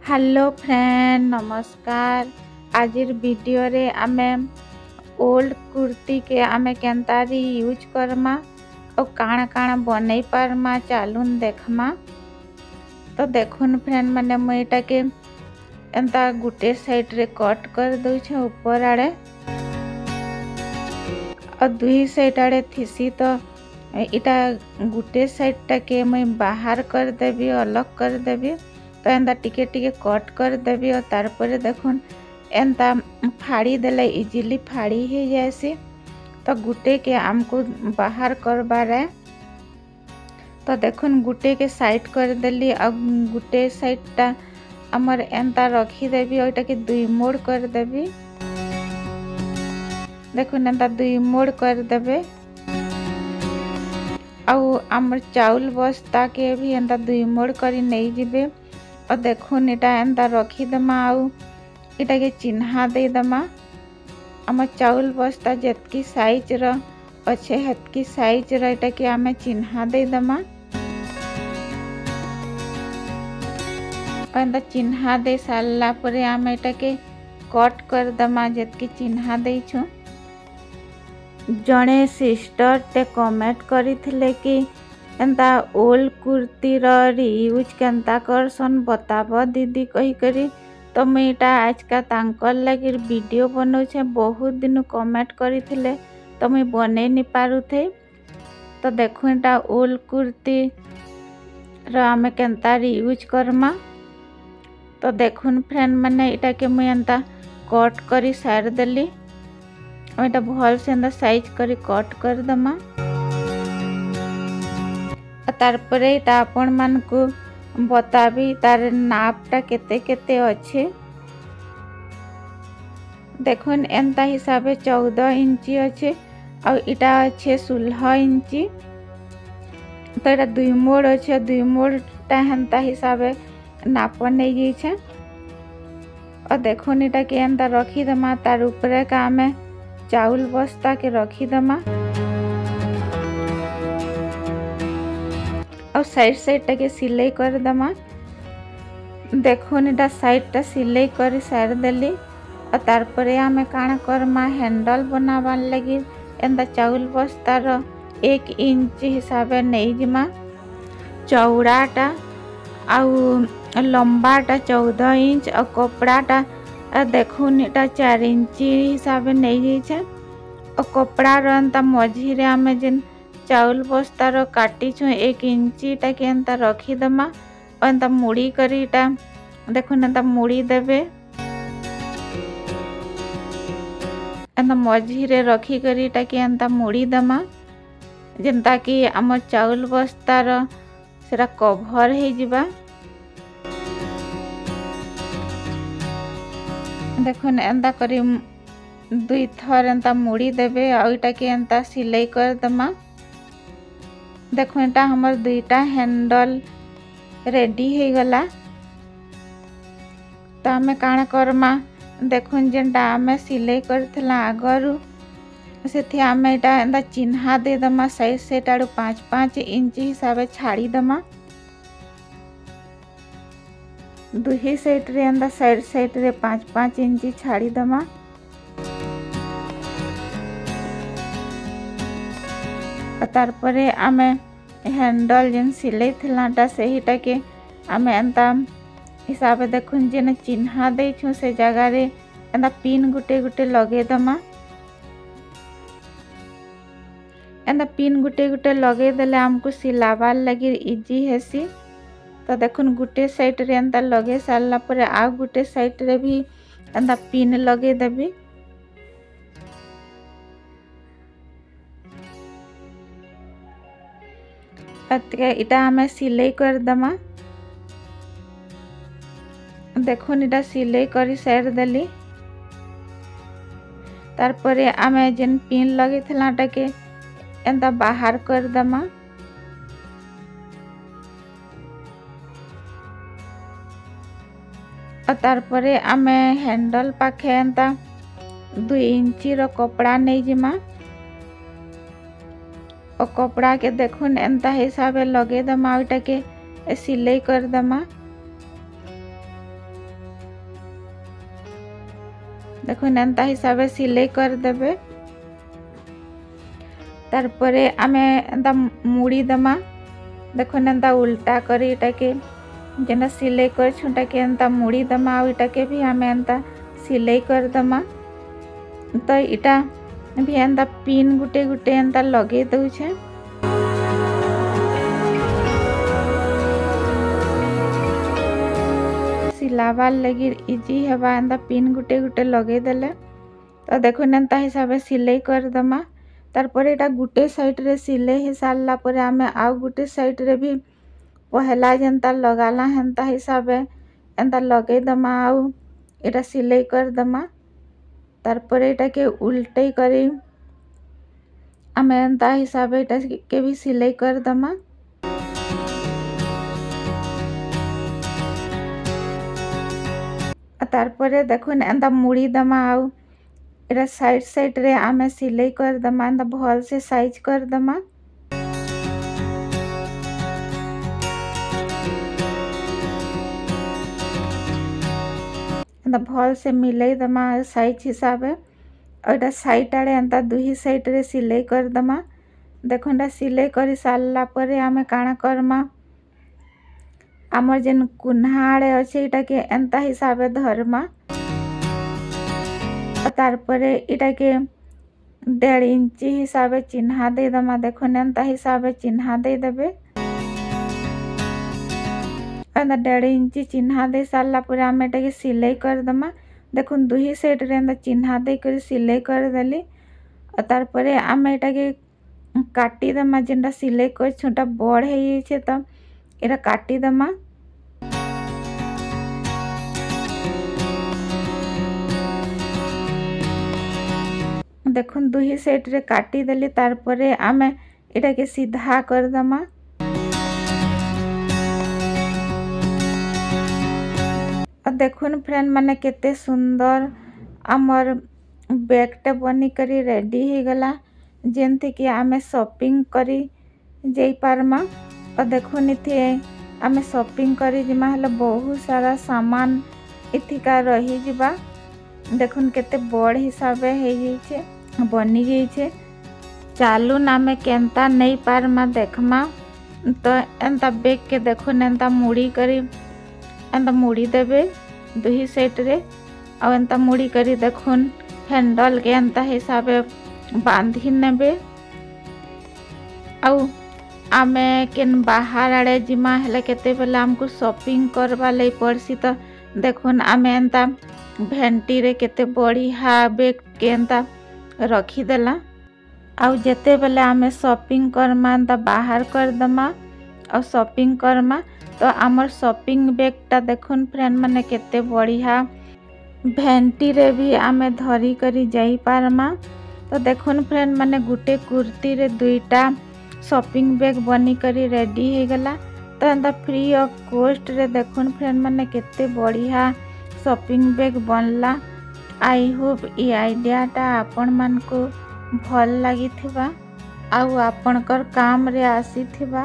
Hello friend नमस्कार। आजिर video रे आमे ओल्ड कुर्ती के आमे केंतारी यूज करमा और काना काना बनई पारमा चालून देखमा। तो देखुन फ्रेंड माने मुईटा के एंता गुटे साइड रे कट कर दउ छे ऊपर आड़े और दुई साइड आड़े थिसी। तो इटा गुटे साइड टा के मुई बाहर कर देबी अलग कर देबी। तो एंता टिके टिके कट कर देबी और तारपरे देखुन एंता फाड़ी देले इजीली फाड़ी ही जैसी। तो गुटे के आमको बाहर करबारे तो देखुन गुटे के साइड कर देली और गुटे साइड टा अमर एंता रखी देबी और इटा के दुई मोड़ कर देबी। देखुन एंता दुई मोड़ कर देबे आउ आमर चाउल बस्ता के भी एंता दुई मोड़ करी नहीं जिबे। और देखुन इटा एंता रखी दमा आउ इटा के चिन्हा दे दमा। आम चाउल बस्ता जेतकी साइज रो अच्छे हेतकी साइज रो इटा के आमे चिन्हा दे दमा। एंता चिन्हा दे सारला परे आमे इटा के कट कर दमा जेतकी चिन्हा दे छु। जड़े सिस्टर टे कमेंट करिथिले कि एंता ओल्ड कुर्ती यूज केंता करसन बताब दीदी कही करी। तो मुईटा आज का तांकर लगी वीडियो बनौछे। बहुत दिन कमेंट करिथिले तो मुई बने नहीं पारुथे। तो देखो एटा ओल्ड कुर्ती आमे केंता यूज करमा। तो देखुन फ्रेंड माने इटा के मुई एंता कट करी सार देली और इटा भल से एंता साइज करी कट कर दमा। तारपरे इटा आपण मान को बताबी तार नापटा केते केते अच्छे। देखुन एंता हिसाबे 14 इंची अच्छे और इटा अच्छे 16 इंची। तो इटा दुई मोड़ अच्छे दुई मोड़ टा हेंता हिसाबे नाप नहीं गई छे। और देखुन इटा के एंता रखी दमा तार ऊपरे का आमे चाउल बस्ता के रखी दमा और साइड साइड टा के सिलाई कर दमा। देखुन इटा साइड टा सिलाई कर सार देली और तारपरे आमे काना करमा हैंडल बनाबार लगी एंता चाउल बस्तार 1 इंच हिसाबे नहीं जिमा। चौड़ाटा आउ लंबाटा 14 इंच और कपड़ाटा देखुन इटा 4 इंची हिसाबे नहीं जाइछे। और कपड़ार एंता मझी रे आमे जेन चाउल बस्तार काटी छु 1 इंची टा के एंता रखी दमा और एंता मुड़ी करी इटा देखुन एंता मुड़ी देबे। एंता मझी रे रखी करी इटा के एंता मुड़ी दमा जेंता कि आम चाउल बस्तार सेरा कभर हे जिबा। देखुन एंता करी दुई थर एंता मुड़ी देबे और इटा के एंता सिलाई कर दमा। देखो एटा हमर दुईटा हैंडल रेडी हो गला। तो आमे काना करमा देखुन जेनटा आमे सिलाई करथला आगरु सेथि आमे एटा एंता चिन्हा दे दमा साइड साइड आडू 5-5 इंची हिसाबे छाड़ी दमा। दुही साइड रे एंता साइड रे 5-5 इंची छाड़ी दमा। तारपरे आमे हैंडल जेन सिलाई थिलाटा सहीटा के आमे एंता हिसाबे देखुन जेन चिन्हा दे छु से जगह रे एंता पिन गुटे गुटे लगे दमा। एंता पिन गुटे गुटे लगे देले हमको सिलाबार लगी इजी हेसी। तो देखुन गुटे साइड रे एंता लगे सारला परे आ गुटे साइड रे भी एंता पिन लगे देबी। इटा आमे सिलाई कर दमा। देखुन इटा सिलाई करी सार देली। तारपरे आमे जेन पिन लगे थिलाटा के एंता बाहर कर दमा। और तारपरे आमे हैंडल पाखे एंता 2 इंची रो कपड़ा नहीं जिमा और कपड़ा के देखुन एंता हिसाबे लगे दमा इटा के सिलाई कर दमा। देखुन एंता हिसाब से सिलाई कर देबे। तार परे आमे एंता मुड़ी दमा। देखुन एंता उल्टा करी इटा के जेना सिलाई कर छुटा के एंता मुड़ी दमा और इटा के भी आमे एंता सिलाई कर दमा। तो इटा भी एंता पिन गुटे गुटे एंता लगे दउछे। सिलावार लगी इजी हेबा एंता पिन गुटे गुटे लगे देले। तो देखुन एंता हिसाब से सिलाई कर दमा। तार परे इटा गुटे साइड रे सिलाई हो सारला परे आमे आउ गुटे साइड रे भी पहला जेंता लगाला हेंता हिसाब एंता लगे दमा आउ इटा सिलाई कर दमा। तार परे इटा के उल्टे करी आमे एंता हिसाब इटा के भी सिलाई कर दमा। तार परे देखुन एंता मुड़ी दमा आउ इटा साइड साइड रे आमे सिलाई कर दमा एंता भल से साइज कर दमा। एंता भल से मिलाई दमा साइज हिसाब और इटा साइड आड़े एंता दुही साइड रे सिलाई कर दमा। देखुन एटा सिलाई करी सारला परे आमे काना करमा आमर जेन कुन्हा आड़े अच्छे इटा के एंता हिसाब धरमा। तार परे इटा के 1.5 इंची हिसाब चिन्हा दे दमा। देखुन एंता हिसाब चिन्हा दे देबे। एंता 1.5 इंची चिन्हा दे सारला परे आमे इटा के सिलाई कर दमा। देखुन दुही साइड रे एंता चिन्हा दे कर सिलाई कर देली। तार परे आमे इटा के काटी दमा जेनटा सिलाई कर छोटा बड़ हे छे तो इटा काटी दमा। देखुन दुही साइड रे काटी देली। तार परे आमे इटा के सीधा कर दमा। देखुन फ्रेंड माने केते सुंदर आमर बैगटा बनी करी रेडी हो गला जेनते कि आमे शॉपिंग करी जाई पारमा। और देखुन इथे आमे शॉपिंग करी जिमा हले बहुत सारा सामान इथिका रही जिबा। देखुन केते बड़ हिसाब हे छे बनी गई छे। चालू नामे केंता नहीं पारमा देखमा। तो एंता बैग के देखुन एंता मुड़ी करी एंता मुड़ी देबे दुही साइड रे और एंता मुड़ी करी देखुन हैंडल के एंता हिसाब बांधी नेबे। आउ आमे केन बाहर आड़े जिमा हेले केते बेले हमको शॉपिंग करवा लई पड़सी। तो देखुन आमे एंता भेंटी रे केते बढ़िया बैग के एंता रखी देला। आउ जेते बेले आमे शॉपिंग करमा एंता बाहर कर दमा और शॉपिंग करमा। तो आमर शॉपिंग बैगटा देखुन फ्रेंड माने केते बढ़िया भेंटी रे भी आमे धरी करी जाई पारमा। तो देखुन फ्रेंड माने गुटे कुर्ती रे दुईटा शॉपिंग बैग बनी करी रेडी हो गला। तो एंता फ्री ऑफ कॉस्ट रे देखुन फ्रेंड माने केते बढ़िया शॉपिंग बैग बनला। आई होप ई आइडियाटा आपण मान को भल लगी थिबा आउ आपणकर काम रे आसी थिबा।